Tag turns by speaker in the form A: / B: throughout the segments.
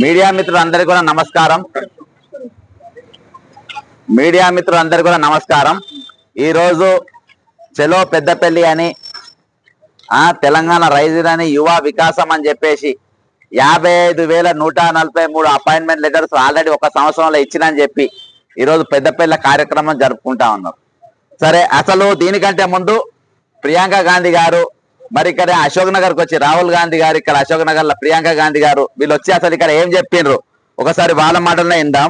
A: Media మిత్రులందరికీ కూడా నమస్కారం. ఈరోజు చెలో పెద్దపల్లి అని తెలంగాణ రైజింగ్ అని యువ వికాసం అని చెప్పేసి 55,143 అపాయింట్మెంట్ లెటర్స్ ఆల్రెడీ ఒక సంవత్సరంలో ఇచ్చినని చెప్పి ఈరోజు పెద్దపల్లి కార్యక్రమం జరుపుకుంటా ఉన్నాం. సరే, అసలు దీనికంటే ముందు ప్రియాంక గాంధీ గారు మరి ఇక్కడ అశోక్ నగర్కి వచ్చి, రాహుల్ గాంధీ గారు ఇక్కడ అశోక్ నగర్ లో, ప్రియాంక గాంధీ గారు వీళ్ళు వచ్చి అసలు ఇక్కడ ఏం చెప్పిండ్రు ఒకసారి వాళ్ళ మాటలనే విందాం.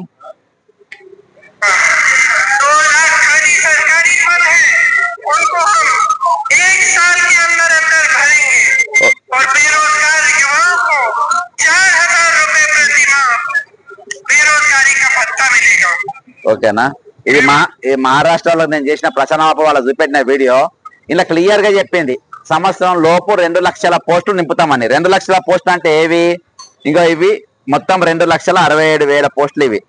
A: ఓకేనా, ఇది మహారాష్ట్రలో నేను చేసిన ప్రచారం వాళ్ళ చూపెట్టిన వీడియో. ఇలా క్లియర్ గా చెప్పింది సంవత్సరం లోపు 2 లక్షల పోస్టులు నింపుతామని. 2 లక్షల పోస్టులు అంటే ఏవి? ఇంకా ఇవి మొత్తం 2,67,000 పోస్టులు. ఇవి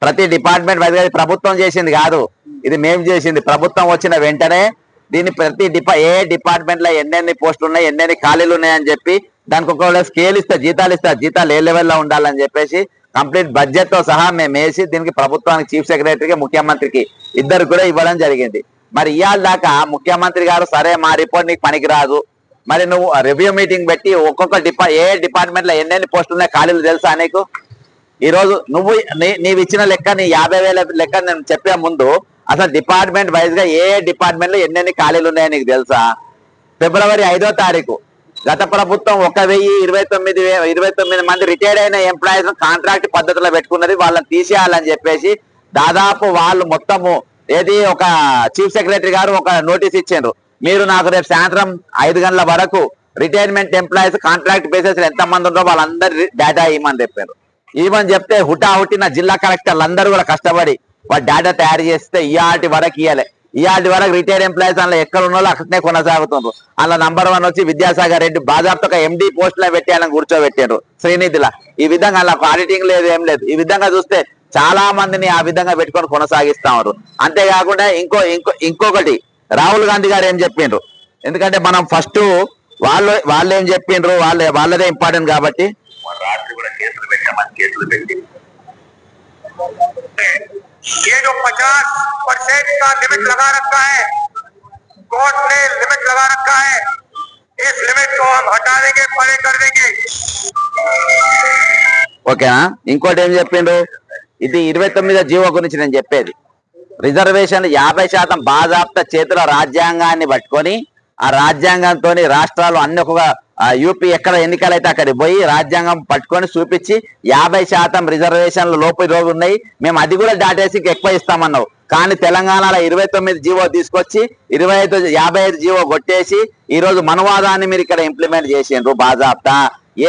A: ప్రతి డిపార్ట్మెంట్ వైద్య ప్రభుత్వం చేసింది కాదు, ఇది మేము చేసింది. ప్రభుత్వం వచ్చిన వెంటనే దీన్ని ప్రతి ఏ డిపార్ట్మెంట్ లో ఎన్నెన్ని పోస్టులు ఉన్నాయి, ఎన్నెన్ని ఖాళీలు ఉన్నాయని చెప్పి దానికి ఒక స్కేల్ ఇస్తా, జీతాలు ఏ లెవెల్లో ఉండాలని చెప్పేసి కంప్లీట్ బడ్జెట్ తో సహా మేము వేసి దీనికి ప్రభుత్వానికి, చీఫ్ సెక్రటరీకి, ముఖ్యమంత్రికి ఇద్దరు కూడా ఇవ్వడం జరిగింది. మరి ఇవాళ దాకా ముఖ్యమంత్రి గారు సరే మా రిపోర్ట్ నీకు పనికిరాదు, మరి నువ్వు రివ్యూ మీటింగ్ పెట్టి ఒక్కొక్క ఏ డిపార్ట్మెంట్ లో ఎన్నెన్ని పోస్టులు ఉన్నాయి, ఖాళీలు తెలుసా నీకు? ఈ రోజు నువ్వు నీవు ఇచ్చిన లెక్క, నీ 50,000 లెక్క నేను చెప్పే ముందు అసలు డిపార్ట్మెంట్ వైజ్ గా ఏ డిపార్ట్మెంట్ లో ఎన్నెన్ని ఖాళీలు ఉన్నాయో నీకు తెలుసా? ఫిబ్రవరి 5వ తారీఖు గత ప్రభుత్వం 1,029 మంది రిటైర్డ్ అయిన ఎంప్లాయీస్ కాంట్రాక్ట్ పద్ధతిలో పెట్టుకున్నది, వాళ్ళని తీసేయాలని చెప్పేసి దాదాపు వాళ్ళు మొత్తము ఏది ఒక చీఫ్ సెక్రటరీ గారు ఒక నోటీస్ ఇచ్చారు, మీరు నాకు రేపు సాయంత్రం 5 గంటల వరకు రిటైర్మెంట్ ఎంప్లాయీస్ కాంట్రాక్ట్ బేసిస్ ఎంత మంది ఉన్నారో వాళ్ళందరి డేటా ఇవ్వమని చెప్పారు. ఇవ్వని చెప్తే హుటాహుటిన జిల్లా కలెక్టర్లు అందరూ కూడా కష్టపడి వాళ్ళ డేటా తయారు చేస్తే ఇయాటి వరకు రిటైర్డ్ ఎంప్లాయీస్ అందులో ఎక్కడ ఉన్నారో అక్కడనే కొనసాగుతున్నారు. అలా నంబర్ 1 వచ్చి విద్యాసాగర్ రెడ్డి బాజాప్తోగా ఎండి పోస్టులో పెట్టాలని కూర్చోబెట్టారు శ్రీనిధిలా. ఈ విధంగా అలా ఆడిటింగ్ లేదు, ఏం లేదు. ఈ విధంగా చూస్తే చాలా మందిని ఆ విధంగా పెట్టుకొని కొనసాగిస్తా ఉన్నారు. అంతేకాకుండా ఇంకొకటి రాహుల్ గాంధీ గారు ఏం చెప్పిండ్రు, ఎందుకంటే మనం ఫస్ట్ వాళ్ళు ఏం చెప్పిండ్రు, వాళ్ళదే ఇంపార్టెంట్ కాబట్టి
B: రాత్రి కూడా కేసులు పెట్టి ये जो 50% का लिमिट लगा रखा है, कोर्ट ने लिमिट लगा रखा है, इस लिमिट को हम हटा देंगे, परे कर देंगे.
A: ఓకేనా? ఇంకోటి ఏం చెప్పిండు, ఇది 29వ జీవో గురించి నేను చెప్పేది. రిజర్వేషన్ 50% బాజాప్తా చేతుల రాజ్యాంగాన్ని పట్టుకొని ఆ రాజ్యాంగంతో రాష్ట్రాలు అన్ని ఒక యూపీ ఎక్కడ ఎన్నికలు అయితే అక్కడికి పోయి రాజ్యాంగం పట్టుకొని చూపించి 50% రిజర్వేషన్లు లోపు రోజు ఉన్నాయి, మేము అది కూడా దాటేసి ఎక్కువ ఇస్తామన్నావు. కానీ తెలంగాణలో 29 జీవో తీసుకొచ్చి 55 జీవో కొట్టేసి ఈ రోజు మనవాదాన్ని మీరు ఇక్కడ ఇంప్లిమెంట్ చేసిండ్రు బాజాప్తా.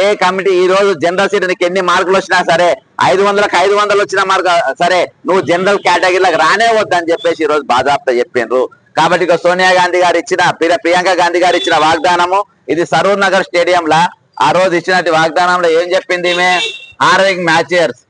A: ఏ కమిటీ ఈ రోజు జనరల్ సీట్ నీకు ఎన్ని మార్కులు వచ్చినా సరే, 500కి 500 వచ్చిన మార్కు సరే, నువ్వు జనరల్ కేటగిరీలకు రానే వద్దని చెప్పేసి ఈ రోజు బాజాప్తా చెప్పిండ్రు. కాబట్టి సోనియా గాంధీ గారు ఇచ్చిన, ప్రియాంక గాంధీ గారు ఇచ్చిన వాగ్దానము, ఇది సరూర్ నగర్ స్టేడియం లా ఆ రోజు ఇచ్చినట్టు వాగ్దానంలో ఏం చెప్పింది, honouring martyrs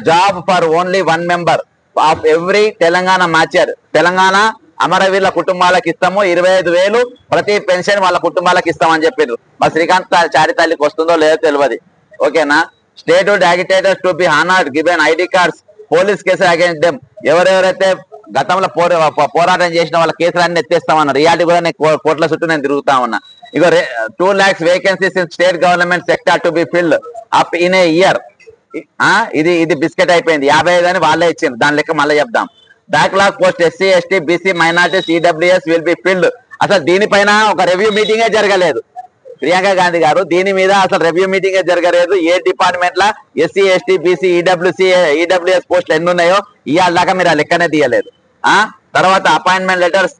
A: job for only 1 member of every Telangana martyr. Telangana అమరవీరుల కుటుంబాలకు ఇస్తాము 25,000 ప్రతి పెన్షన్ వాళ్ళ కుటుంబాలకు ఇస్తామని చెప్పిండ్రు. మరి శ్రీకాంత్ చారి తల్లికి వస్తుందో లేదో తెలియదు. ఓకేనా? Statehood agitators to be honoured given ID cards, police కేసులు అగేన్స్ట్ దెమ్. ఎవరెవరైతే గతంలో పోరాటం చేసిన వాళ్ళ కేసులన్నీ ఎత్తేస్తామన్నారు. రియాలిటీ కూడా నేను కోట్ల చుట్టూ నేను తిరుగుతా ఉన్నా. ఇక 2 lakhs vacancies in state government sector to be filled up in a year. ఇది బిస్కెట్ అయిపోయింది. 55 అని వాళ్ళే ఇచ్చింది. దాని లెక్క మళ్ళీ చెప్దాం. Backlog post SC ST BC minorities EWS will be filled. అసలు దీనిపైన ఒక రివ్యూ మీటింగే జరగలేదు. ప్రియాంక గాంధీ గారు దీని మీద అసలు రివ్యూ మీటింగే జరగలేదు. ఏ డిపార్ట్మెంట్ లా SC ST BC EWS పోస్టులు ఎన్ని ఉన్నాయో ఇవాళ దాకా మీరు ఆ లెక్కనే తీయలేదు. తర్వాత appointment letters,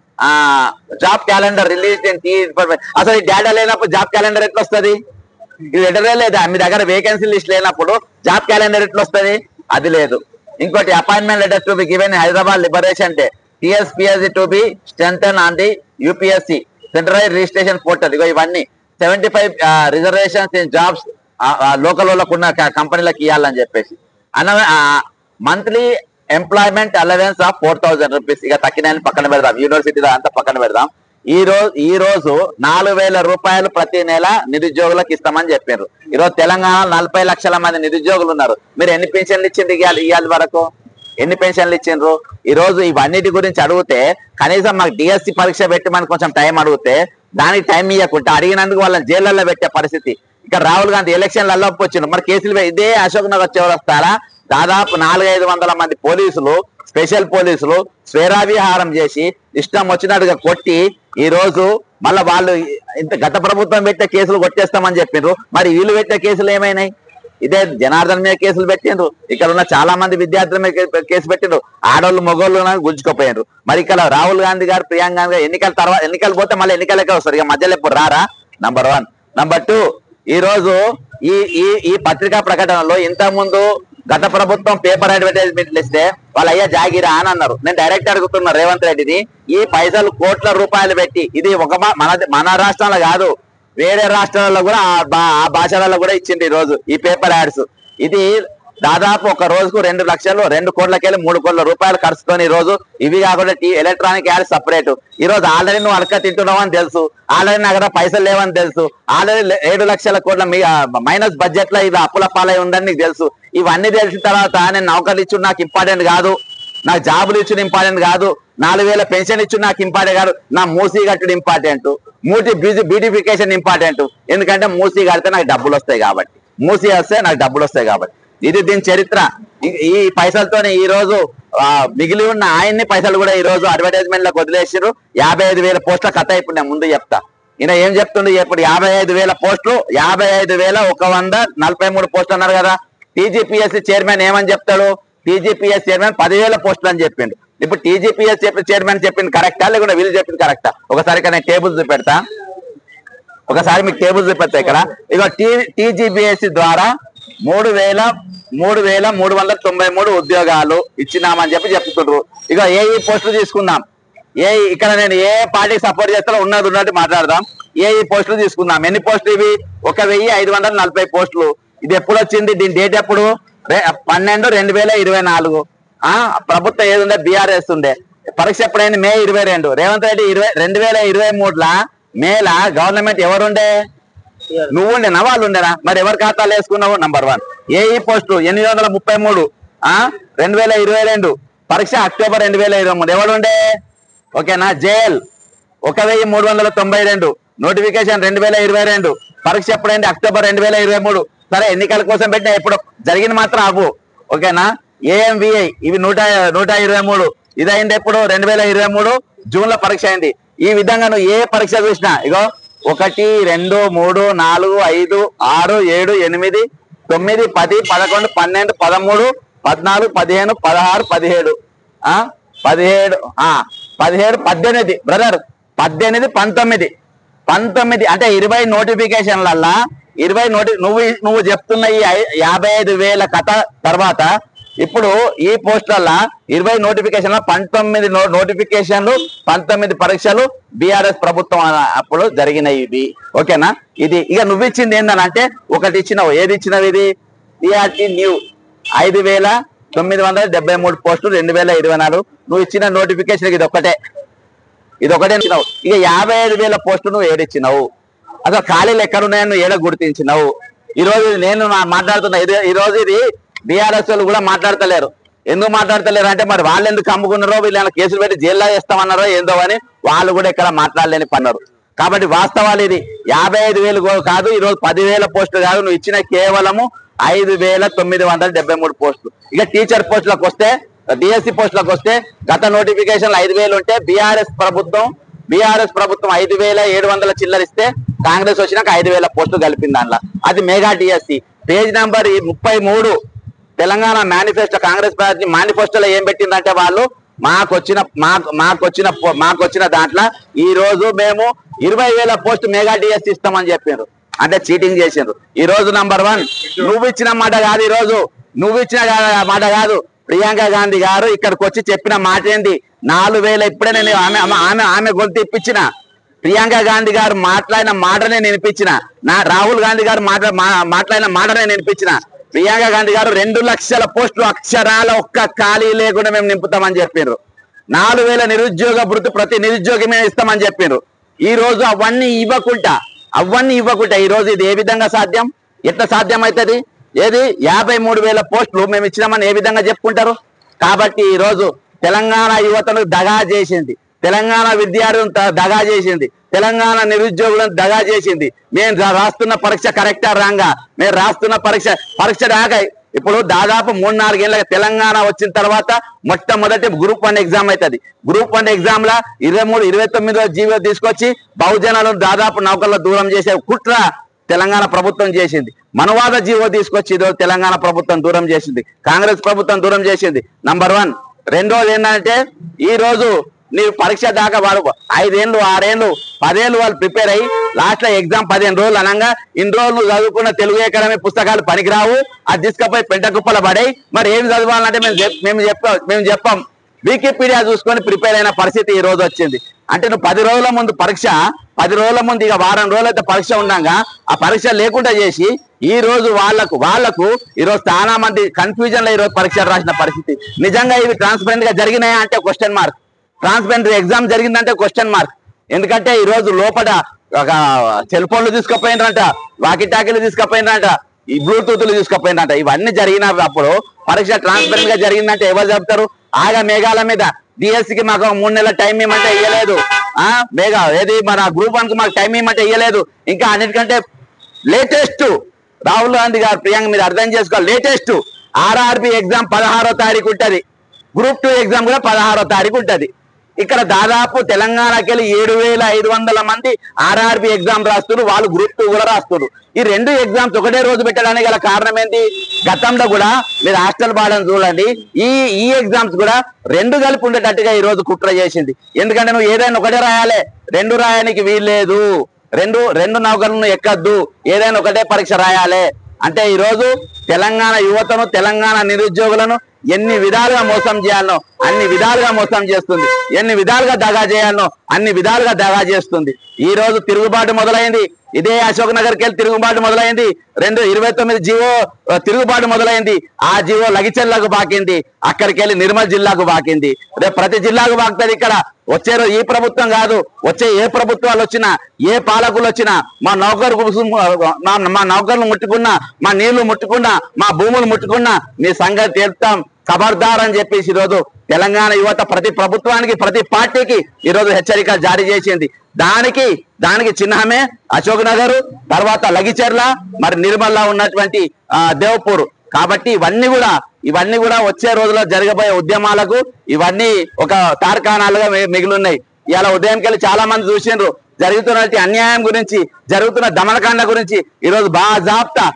A: job calendar release అసలు ఈ డేటా లేనప్పుడు జాబ్ క్యాలెండర్ ఎట్లా వస్తుంది? ఇది లెటరే లేదా? మీ దగ్గర వేకెన్సీ లిస్ట్ లేనప్పుడు జాబ్ క్యాలెండర్ ఎట్లా వస్తుంది? అది లేదు. ఇంకోటి appointment letter to be given Hyderabad liberation day, TSPSC to be strengthen on the UPSC centralise registration portal. ఇగో ఇవన్నీ 75 రిజర్వేషన్స్ ఇన్ జాబ్స్ లోకల్ వాళ్ళకు ఉన్న కంపెనీలకు ఇవ్వాలని చెప్పేసి monthly employment allowance of 4,000 rupees. ఇక తక్కిన పక్కన పెడదాం, యూనివర్సిటీలో అంతా పక్కన పెడదాం. ఈ రోజు 4,000 రూపాయలు ప్రతి నెల నిరుద్యోగులకు ఇస్తామని చెప్పారు. ఈరోజు తెలంగాణలో 40 లక్షల మంది నిరుద్యోగులు ఉన్నారు. మీరు ఎన్ని పెన్షన్లు ఇచ్చిండ్రు ఇవాళ వరకు? ఎన్ని పెన్షన్లు ఇచ్చిండ్రు? ఈ రోజు ఇవన్నిటి గురించి అడిగితే కనీసం మాకు డిఎస్సి పరీక్ష పెట్టమని కొంచెం టైం అడిగితే దానికి టైం ఇవ్వకుండా అడిగినందుకు వాళ్ళని జైళ్ళల్లో పెట్టే పరిస్థితి. ఇక్కడ రాహుల్ గాంధీ ఎలక్షన్లలో వచ్చిండు, మరి కేసులు ఇదే అశోక్ నగర్ చౌరస్తారా దాదాపు 400-500 మంది పోలీసులు, స్పెషల్ పోలీసులు స్వేరావిహారం చేసి ఇష్టం వచ్చినట్టుగా కొట్టి ఈ రోజు మళ్ళీ వాళ్ళు ఇంత గత ప్రభుత్వం పెట్టే కేసులు కొట్టేస్తామని చెప్పిండ్రు. మరి వీళ్ళు పెట్టే కేసులు ఏమైనాయి? ఇదే జనార్దన్ మీద కేసులు పెట్టిండ్రు, ఇక్కడ ఉన్న చాలా మంది విద్యార్థుల మీద కేసు పెట్టిండ్రు, ఆడోళ్ళు మగోళ్ళు గుంజుకోపోయినరు. మరి ఇక్కడ రాహుల్ గాంధీ గారు, ప్రియాంక గాంధీ గారు ఎన్నికల తర్వాత ఎన్నికలు పోతే మళ్ళీ ఎన్నికలకే వస్తారు, ఇక మధ్యలో ఎప్పుడు రారా? నంబర్ 1. నంబర్ 2, ఈ రోజు ఈ పత్రికా ప్రకటనలో ఇంతకుముందు గత ప్రభుత్వం పేపర్ అడ్వర్టైజ్మెంట్లు ఇస్తే వాళ్ళు అయ్యా జాగిరా అని అన్నారు. నేను డైరెక్ట్ అడుగుతున్నా రేవంత్ రెడ్డిని, ఈ పైసలు కోట్ల రూపాయలు పెట్టి ఇది ఒక మన రాష్ట్రంలో కాదు వేరే రాష్ట్రాలలో కూడా ఆ భాషలలో కూడా ఇచ్చింది ఈ రోజు ఈ పేపర్ యాడ్స్. ఇది దాదాపు ఒక రోజుకు 2 లక్షలు 2 కోట్లకెళ్ళి 3 కోట్ల రూపాయలు ఖర్చుతో ఈ రోజు ఇవి కాకుండా ఎలక్ట్రానిక్ యాడ్ సపరేట్. ఈ రోజు ఆల్రెడీ నువ్వు అడక తింటున్నావు అని తెలుసు, ఆల్రెడీ నా దగ్గర పైసలు లేవని తెలుసు, ఆల్రెడీ 7 లక్షల కోట్ల మైనస్ బడ్జెట్ లో ఇది అప్పుల పాలై ఉందని నీకు తెలుసు. ఇవన్నీ తెలిసిన తర్వాత నేను నౌకర్లు ఇచ్చుడు నాకు ఇంపార్టెంట్ కాదు, నాకు జాబులు ఇచ్చుడు ఇంపార్టెంట్ కాదు, 4,000 పెన్షన్ ఇచ్చుడు నాకు ఇంపార్టెంట్ కాదు, నా మూసీ కట్టుడు ఇంపార్టెంట్, బ్యూటిఫికేషన్ ఇంపార్టెంట్. ఎందుకంటే మూసీ కడితే నాకు డబ్బులు వస్తాయి కాబట్టి, మూసీ వస్తే నాకు డబ్బులు వస్తాయి కాబట్టి. ఇది దీని చరిత్ర. ఈ పైసలతోనే ఈ రోజు మిగిలి ఉన్న ఆయన్ని పైసలు కూడా ఈ రోజు అడ్వర్టైజ్మెంట్ లకు వదిలేసారు. 55,000 పోస్టుల కథ ఇప్పుడు నేను ముందు చెప్తా. ఈయన ఏం చెప్తుండే ఇప్పుడు 55,000 పోస్టులు, 55,143 పోస్టులు అన్నారు కదా. టీజీపీఎస్సీ చైర్మన్ ఏమని చెప్తాడు? టీజీపీఎస్ చైర్మన్ 10,000 పోస్టులు అని చెప్పిండు. ఇప్పుడు టీజీపీఎస్ చైర్మన్ చెప్పింది కరెక్టా లేకుండా వీళ్ళు చెప్పింది కరెక్టా? ఒకసారి నేను టేబుల్ చూపెడతా, ఒకసారి మీకు టేబుల్ చూపెడతా. ఇక్కడ ఇక టీజీపీఎస్సీ ద్వారా 3,393 ఉద్యోగాలు ఇచ్చినామని చెప్తుండ్రు. ఇక ఏఈ పోస్టులు తీసుకుందాం. ఇక్కడ నేను ఏ పార్టీకి సపోర్ట్ చేస్తారో ఉన్నట్టు మాట్లాడదాం. ఏఈ పోస్టులు తీసుకుందాం. ఎన్ని పోస్టులు ఇవి? 1,540 పోస్టులు. ఇది ఎప్పుడు వచ్చింది? దీని డేట్ ఎప్పుడు? 12/2024. ప్రభుత్వం ఏది ఉండే? బీఆర్ఎస్ ఉండే. పరీక్ష ఎప్పుడైంది? మే 22. రేవంత్ రెడ్డి 2023 మేలా గవర్నమెంట్ ఎవరుండే? నువ్వు ఉండేనా వాళ్ళు ఉండేనా? మరి ఎవరి ఖాతాలు వేసుకున్నావు? నంబర్ 1. ఏఈ పోస్టులు 833 2022. పరీక్ష అక్టోబర్ 2023. ఎవరుండే? ఓకేనా? జేఎల్ 1,392. నోటిఫికేషన్ 2022. పరీక్ష ఎప్పుడైంది? అక్టోబర్ 2023. సరే ఎన్నికల కోసం పెట్టినా ఎప్పుడు జరిగింది మాత్రం అవ్వు. ఓకేనా? ఏఎంవిఐ ఇవి 123. ఇది అయింది ఎప్పుడు? 2023 జూన్ లో పరీక్ష అయింది. ఈ విధంగా నువ్వు ఏ పరీక్ష చూసినా ఇగో 1, 2, 3, 4, 5, 6, 7, 8, 9, 10, 11, 12, 13, 14, 15, 16, 17, 18 బ్రదర్ 18, 19 అంటే 20 నోటిఫికేషన్లల్లా 20 నువ్వు చెప్తున్న ఈ 55,000 కథ తర్వాత ఇప్పుడు ఈ పోస్టులల్లా 20 నోటిఫికేషన్ల 19 నోటిఫికేషన్లు 19 పరీక్షలు బీఆర్ఎస్ ప్రభుత్వం అప్పుడు జరిగినాయి ఇవి. ఓకేనా? ఇది ఇక నువ్వు ఇచ్చింది ఏందనంటే ఒకటి ఇచ్చినావు. ఏది ఇచ్చినావు? ఇది టీఆర్టీ న్యూ 5,973 పోస్టులు 2024. నువ్వు ఇచ్చిన నోటిఫికేషన్ ఇది ఒకటే ఇచ్చినావు. ఇక 55,000 పోస్టులు నువ్వు ఏడిచ్చినావు. అసలు ఖాళీలు ఎక్కడున్నాయని నువ్వు ఏడ గుర్తించినావు? ఈ రోజు నేను మాట్లాడుతున్నా. ఈ రోజు ఇది బీఆర్ఎస్ వాళ్ళు కూడా మాట్లాడతలేరు. ఎందుకు మాట్లాడతలేరు అంటే మరి వాళ్ళు ఎందుకు అమ్ముకున్నారో, వీళ్ళని కేసులు పెట్టి జైల్లో వేస్తామన్నారో ఏందో అని వాళ్ళు కూడా ఇక్కడ మాట్లాడలేని పన్నారు. కాబట్టి వాస్తవాలు ఇది 55,000 కాదు, ఈ రోజు 10,000 పోస్టులు కాదు. నువ్వు ఇచ్చిన కేవలము 5,973 పోస్టులు. ఇక టీచర్ పోస్టులకు వస్తే, డిఎస్సి పోస్టులకు వస్తే గత నోటిఫికేషన్లు 5,000 ఉంటే బీఆర్ఎస్ ప్రభుత్వం 5,700 చిల్లరిస్తే కాంగ్రెస్ వచ్చినాక 5,000 పోస్టులు కలిపింది దాంట్లో. అది mega DSC. Page number 33 Telangana manifesto, Congress party మేనిఫెస్టోలో ఏం పెట్టిందంటే వాళ్ళు మాకొచ్చిన దాంట్లో ఈ రోజు మేము 20,000 పోస్ట్ మెగా డిఎస్సి ఇస్తామని చెప్పారు. అంటే చీటింగ్ చేసిండ్రు. ఈ రోజు నంబర్ 1 నువ్వు ఇచ్చిన మాట కాదు. ఈ రోజు నువ్వు ఇచ్చిన మాట కాదు, ప్రియాంక గాంధీ గారు ఇక్కడికి వచ్చి చెప్పిన మాట ఏంది? 4,000 ఇప్పుడే నేను ఆమె గొంతు ఇప్పించిన. ప్రియాంక గాంధీ గారు మాట్లాడిన మాటనే నేను ఇప్పించిన. రాహుల్ గాంధీ గారు మాట్లాడిన మాటనే నేను ఇప్పించిన. ప్రియాంక గాంధీ గారు 2 లక్షల పోస్టులు అక్షరాల ఒక్క ఖాళీ లేకుండా మేము నింపుతామని చెప్పారు. 4,000 నిరుద్యోగ భృతి ప్రతి నిరుద్యోగి మేము ఇస్తామని చెప్పారు. ఈ రోజు అవన్నీ ఇవ్వకుండా ఈ రోజు ఇది ఏ విధంగా సాధ్యం? ఎట్లా సాధ్యం అవుతుంది? ఏది 53,000 పోస్టులు మేము ఇచ్చినామని ఏ విధంగా చెప్పుకుంటారు? కాబట్టి ఈ రోజు తెలంగాణ యువతను దగా చేసింది, తెలంగాణ విద్యార్థులను దగా చేసింది, తెలంగాణ నిరుద్యోగులను దగా చేసింది. మేము రాస్తున్న పరీక్ష కరెక్టా రాంగా? మేము రాస్తున్న పరీక్ష రాక ఇప్పుడు దాదాపు 3-4 ఏళ్ళ తెలంగాణ వచ్చిన తర్వాత మొట్టమొదటి గ్రూప్ 1 ఎగ్జామ్ అవుతుంది. గ్రూప్ 1 ఎగ్జామ్ లా 23-29 జీవో తీసుకొచ్చి బహుజనాలను దాదాపు నౌకల్లో దూరం చేసే కుట్ర తెలంగాణ ప్రభుత్వం చేసింది. మనవాద జీవో తీసుకొచ్చి ఈరోజు తెలంగాణ ప్రభుత్వం దూరం చేసింది, కాంగ్రెస్ ప్రభుత్వం దూరం చేసింది. నంబర్ 1. రెండోది ఏంటంటే ఈ రోజు నీవు పరీక్ష దాకా వాడు 5 ఏళ్ళు 6 ఏళ్ళు 10 ఏళ్ళు వాళ్ళు ప్రిపేర్ అయ్యి లాస్ట్ లో ఎగ్జామ్ 15 రోజులు అనగా ఇన్ని రోజులు చదువుకున్న తెలుగు అకాడమీ పుస్తకాలు పనికిరావు, అది తీసుకపోయి పెంట కుప్పల పడాయి. మరి ఏం చదవాలంటే మేము చెప్పాం వికీపీడియా చూసుకొని ప్రిపేర్ అయిన పరిస్థితి ఈ రోజు వచ్చింది. అంటే నువ్వు 10 రోజుల ముందు పరీక్ష, 10 రోజుల ముందు ఇక వారం రోజులు అయితే పరీక్ష ఉండగా ఆ పరీక్ష లేకుండా చేసి ఈ రోజు వాళ్లకు ఈ రోజు చాలా మంది కన్ఫ్యూజన్ లో ఈ రోజు పరీక్షలు రాసిన పరిస్థితి. నిజంగా ఇవి ట్రాన్స్పరెంట్ గా జరిగినాయా అంటే క్వశ్చన్ మార్క్. ట్రాన్స్పరెంట్ ఎగ్జామ్ జరిగిందంటే క్వశ్చన్ మార్క్. ఎందుకంటే ఈ రోజు లోపల ఒక సెల్ ఫోన్లు తీసుకుపోయినరంట, వాకి టాకీలు తీసుకుపోయినరంట, ఈ బ్లూటూత్లు తీసుకుపోయినరంట. ఇవన్నీ జరిగినప్పుడు పరీక్ష ట్రాన్స్పరెంట్ గా జరిగిందంటే ఎవరు చెప్తారు? ఆగా మేఘాల మీద డిఎస్సికి మాకు 3 నెలల టైం ఇవ్వమంటే ఇవ్వలేదు, మేఘా ఏది మన గ్రూప్ 1 కి మాకు టైం ఇవ్వమంటే ఇవ్వలేదు. ఇంకా అన్నిటికంటే లేటెస్ట్ రాహుల్ గాంధీ గారు, ప్రియాంక మీరు అర్థం చేసుకోవాలి, లేటెస్ట్ ఆర్ఆర్బి ఎగ్జామ్ 16వ తారీఖు ఉంటది, గ్రూప్ 2 ఎగ్జామ్ కూడా 16వ తారీఖు ఉంటది. ఇక్కడ దాదాపు తెలంగాణకి వెళ్ళి 7,500 మంది ఆర్ఆర్బి ఎగ్జామ్ రాస్తున్నారు, వాళ్ళు గ్రూప్ 2 కూడా రాస్తున్నారు. ఈ 2 ఎగ్జామ్స్ ఒకటే రోజు పెట్టడానికి గల కారణం ఏంటి? గతంలో కూడా మీరు హాస్టల్ బాడని చూడండి, ఈ ఎగ్జామ్స్ కూడా 2 కలిపి ఉండేటట్టుగా ఈ రోజు కుట్ర చేసింది. ఎందుకంటే నువ్వు ఏదైనా ఒకటే రాయాలి, 2 రాయడానికి వీల్లేదు, రెండు నౌకలను ఎక్కద్దు, ఏదైనా ఒకటే పరీక్ష రాయాలి అంటే ఈ రోజు తెలంగాణ యువతను, తెలంగాణ నిరుద్యోగులను ఎన్ని విధాలుగా మోసం చేయాలనో అన్ని విధాలుగా మోసం చేస్తుంది, ఎన్ని విధాలుగా దగా చేయాలనో అన్ని విధాలుగా దగా చేస్తుంది. ఈ రోజు తిరుగుబాటు మొదలైంది, ఇదే అశోక్ నగర్కి వెళ్ళి తిరుగుబాటు మొదలైంది, 29 జీవో తిరుగుబాటు మొదలైంది. ఆ జీవో లగిచెల్లకు బాకింది, అక్కడికి వెళ్ళి నిర్మల్ జిల్లాకు బాకింది, రేపు ప్రతి జిల్లాకు బాకుతుంది. ఇక్కడ వచ్చే ఈ ప్రభుత్వం కాదు, వచ్చే ఏ ప్రభుత్వాలు వచ్చినా, ఏ పాలకులు వచ్చినా మా నౌకర్లు ముట్టుకున్నా, మా నీళ్లు ముట్టుకున్నా, మా భూములు ముట్టుకున్నా మీ సంగతి తెలుపుతాం, ఖబర్దార్ అని చెప్పేసి ఈరోజు తెలంగాణ యువత ప్రతి ప్రభుత్వానికి, ప్రతి పార్టీకి ఈరోజు హెచ్చరికలు జారీ చేసింది. దానికి చిహ్నమే అశోక్ నగర్, తర్వాత లగిచెర్ల, మరి నిర్మల్లో ఉన్నటువంటి దేవపూర్. కాబట్టి ఇవన్నీ కూడా వచ్చే రోజుల్లో జరగబోయే ఉద్యమాలకు ఇవన్నీ ఒక తార్కాణాలుగా మిగిలిన్నాయి. ఇలా ఉదయంకి వెళ్ళి చాలా మంది చూసిండ్రు జరుగుతున్న అన్యాయం గురించి, జరుగుతున్న దమనకాండ గురించి. ఈరోజు బాజాప్తా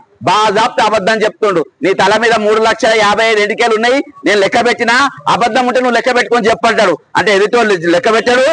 A: అబద్ధం చెప్తుండు. నీ తల మీద 3,55,000 ఎన్నికలు ఉన్నాయి, నేను లెక్క పెట్టినా అబద్ధం ఉంటే నువ్వు లెక్క పెట్టుకొని చెప్పంటాడు. అంటే ఎదుటోళ్ళు లెక్క పెట్టాడు,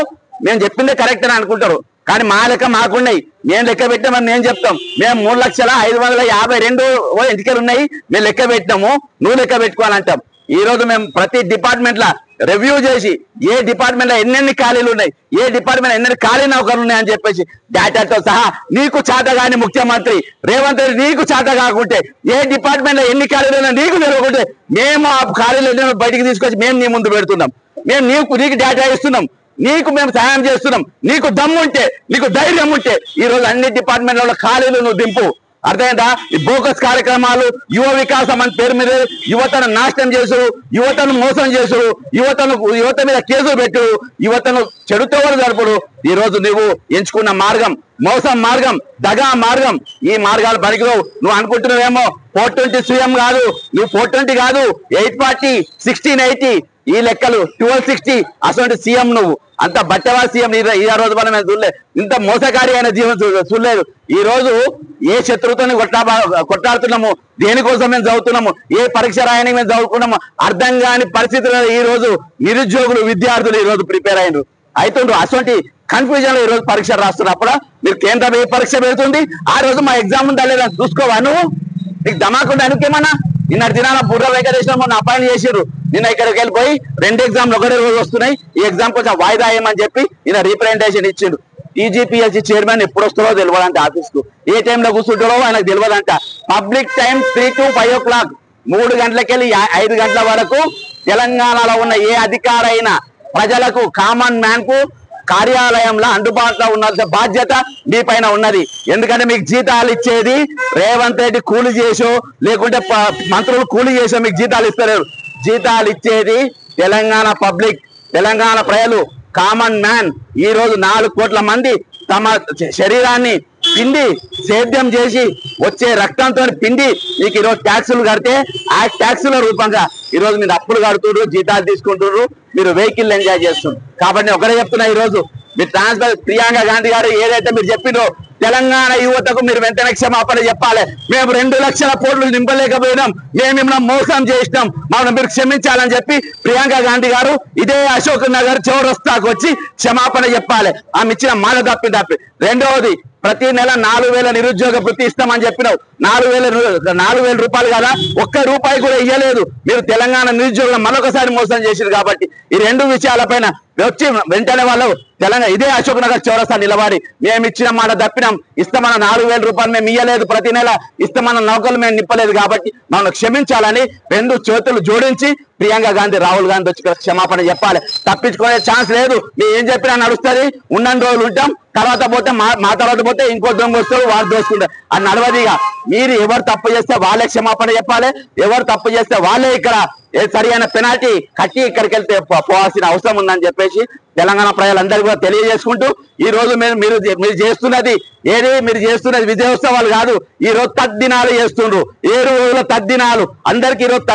A: మేము చెప్పిందే కరెక్ట్ అని అనుకుంటారు, కానీ మా లెక్క మాకున్నాయి, మేము లెక్క పెట్టామని మేము చెప్తాం. మేము 3,05,552 ఎన్నికలు ఉన్నాయి, మేము లెక్క పెట్టినాము, నువ్వు లెక్క పెట్టుకోవాలంటాం. ఈ రోజు మేము ప్రతి డిపార్ట్మెంట్ లా రివ్యూ చేసి ఏ డిపార్ట్మెంట్ లో ఎన్నెన్ని ఖాళీలు ఉన్నాయి, ఏ డిపార్ట్మెంట్ ఎన్నెన్ని ఖాళీ నౌకర్లు ఉన్నాయని చెప్పేసి డేటాతో సహా, నీకు చేతగాని ముఖ్యమంత్రి రేవంత్ రెడ్డి నీకు చేత కాకుంటే ఏ డిపార్ట్మెంట్ లో ఎన్ని ఖాళీలు ఉన్నా నీకు తెలియకుంటే మేము ఆ ఖాళీలు బయటికి తీసుకొచ్చి మేము నీ ముందు పెడుతున్నాం, మేము నీకు డేటా ఇస్తున్నాం, నీకు మేము సహాయం చేస్తున్నాం. నీకు దమ్ముంటే, నీకు ధైర్యం ఉంటే ఈ రోజు అన్ని డిపార్ట్మెంట్ల ఖాళీలు నువ్వు దింపు. అర్థమైందా? ఈ బోకస్ కార్యక్రమాలు, యువ వికాసం అని పేరు మీద యువతను నాశనం చేసుడు, యువతను మోసం చేసుడు, యువత మీద కేసులు పెట్టు, యువతను చెడుతో జరుపుడు. ఈ రోజు నువ్వు ఎంచుకున్న మార్గం మోసం మార్గం, దగా మార్గం. ఈ మార్గాలు పనికిరావు. నువ్వు అనుకుంటున్నావేమో 420 సీఎం కాదు, నువ్వు 420 కాదు, 840, 1680 ఈ లెక్కలు 1260 అసలు సీఎం నువ్వు. అంత బట్టవా సీఎం ఈ రోజు మనం చూడలేదు, ఇంత మోసకారి అయిన జీవనం చూడలేదు. ఈ రోజు ఏ శత్రువుతో కొట్లాడుతున్నాము, దేనికోసం మేము చదువుతున్నాము, ఏ పరీక్ష రాయడానికి మేము చదువుకున్నాము అర్థం కాని పరిస్థితుల్లో ఈ రోజు నిరుద్యోగులు, విద్యార్థులు ఈ రోజు ప్రిపేర్ అయినారు అవుతుండ్రు. అటువంటి కన్ఫ్యూజన్ లో ఈ రోజు పరీక్ష రాస్తున్నప్పుడు మీరు కేంద్రం ఏ పరీక్ష పెడుతుంది, ఆ రోజు మా ఎగ్జామ్ ఉందా లేదా చూసుకోవా నువ్వు? నీకు దమాకుండా అనుకేమన్నా? నిన్నటి దినాన బుర్ర వెంకటేశ్వర మొన్న అపాయింట్ చేసారు, నిన్న ఇక్కడికి వెళ్ళిపోయి 2 ఎగ్జామ్లు ఒకటే రోజు వస్తున్నాయి, ఈ ఎగ్జామ్ కొంచెం వాయిదా వేయమని చెప్పి నిన్న రీప్రజెంటేషన్ ఇచ్చిండు. టీజీపీఎస్సీ చైర్మన్ ఎప్పుడు వస్తారో తెలియదంట, ఆఫీస్ కు ఏ టైంలో కూర్చుంటారో ఆయనకు తెలియదంట. పబ్లిక్ టైం 3 to 5 o'clock, 3 గంటలకెళ్ళి 5 గంటల వరకు తెలంగాణలో ఉన్న ఏ అధికారైనా ప్రజలకు, కామన్ మ్యాన్ కు కార్యాలయంలో అందుబాటులో ఉండాల్సిన బాధ్యత మీ పైన ఉన్నది. ఎందుకంటే మీకు జీతాలు ఇచ్చేది రేవంత్ రెడ్డి కూలి చేసో లేకుంటే మంత్రులు కూలి చేసో మీకు జీతాలు ఇస్తలేరు. జీతాలు ఇచ్చేది తెలంగాణ పబ్లిక్, తెలంగాణ ప్రజలు, కామన్ మ్యాన్. ఈ రోజు 4 కోట్ల మంది తమ శరీరాన్ని పిండి సేద్యం చేసి వచ్చే రక్తంతో పిండి మీకు ఈరోజు ట్యాక్సులు కడితే ఆ ట్యాక్సుల రూపంగా ఈరోజు మీరు అప్పులు కడుతున్నారు, జీతాలు తీసుకుంటున్నారు, మీరు వెహికల్ ఎంజాయ్ చేస్తున్నారు. కాబట్టి ఒకటే చెప్తున్నా, ఈరోజు మీరు ట్రాన్స్ఫర్ ప్రియాంక గాంధీ గారు ఏదైతే మీరు చెప్పినో తెలంగాణ యువతకు మీరు వెంటనే క్షమాపణ చెప్పాలి. మేము 2 లక్షల కోట్లు నింపలేకపోయినాం, మేము మిమ్మల్ని మోసం చేసినాం, మమ్మల్ని మీరు క్షమించాలని చెప్పి ప్రియాంక గాంధీ గారు ఇదే అశోక్ నగర్ చౌరస్తాకు వచ్చి క్షమాపణ చెప్పాలి. ఆమె ఇచ్చిన మాట తప్పి. రెండవది, ప్రతి నెల 4,000 నిరుద్యోగ వృత్తి ఇస్తామని చెప్పినావు. 4,000 రూపాయలు కదా, 1 రూపాయి కూడా ఇవ్వలేదు. మీరు తెలంగాణ నిరుద్యోగులను మరొకసారి మోసం చేశారు. కాబట్టి ఈ 2 విషయాలపైన వచ్చి వెంటనే వాళ్ళు తెలంగాణ ఇదే అశోక్ నగర్ చౌరస్తా నిలబడి మేము ఇచ్చిన మాట తప్పినాం, ఇస్తామన్న 4,000 రూపాయలు మేము ఇయ్యలేదు, ప్రతి నెల ఇస్తామన్న నౌకలు మేము నింపలేదు, కాబట్టి మమ్మల్ని క్షమించాలని 2 చేతులు జోడించి ప్రియాంక గాంధీ, రాహుల్ గాంధీ వచ్చి క్షమాపణ చెప్పాలి. తప్పించుకునే ఛాన్స్ లేదు. మీరు ఏం చెప్పినా నడుస్తుంది. ఉన్నన్ని రోజులు ఉంటాం, తర్వాత పోతే మా తర్వాత పోతే ఇంకో దొంగ వస్తారు, వాడు దోసుకుంటారు. అది నడవదిగా. మీరు ఎవరు తప్పు చేస్తే వాళ్ళే క్షమాపణ చెప్పాలి, ఎవరు తప్పు చేస్తే వాళ్ళే ఇక్కడ సరైన పెనాల్టీ కట్టి ఇక్కడికి వెళ్తే పోవాల్సిన అవసరం ఉందని చెప్పేసి తెలంగాణ ప్రజలందరికీ కూడా తెలియజేసుకుంటూ, ఈ రోజు మీరు చేస్తున్నది మీరు చేస్తున్నది విజయోత్సవాలు కాదు. ఈ రోజు తద్దినాలు చేస్తుండ్రు. 7 రోజుల తద్దినాలు. అందరికి ఈరోజు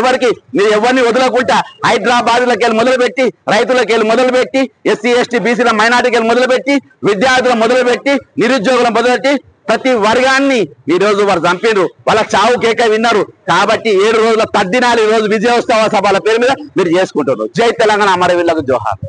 A: ఎవరికి మీరు ఎవరిని వదలకుండా హైదరాబాద్లోకి వెళ్ళి మొదలుపెట్టి, రైతులకు వెళ్ళి మొదలుపెట్టి, ఎస్సీ ఎస్టీ బీసీల మైనార్టీకి వెళ్ళి మొదలుపెట్టి, విద్యార్థులు మొదలుపెట్టి, నిరుద్యోగులను మొదలుపెట్టి ప్రతి వర్గాన్ని ఈ రోజు వారు చంపినారు. వాళ్ళ చావు కేక విన్నారు. కాబట్టి 7 రోజుల తద్దినాలు ఈ రోజు విజయోత్సవ సభల పేరు మీద మీరు చేసుకుంటున్నారు. జై తెలంగాణ, అమరవీరులకు జోహార్.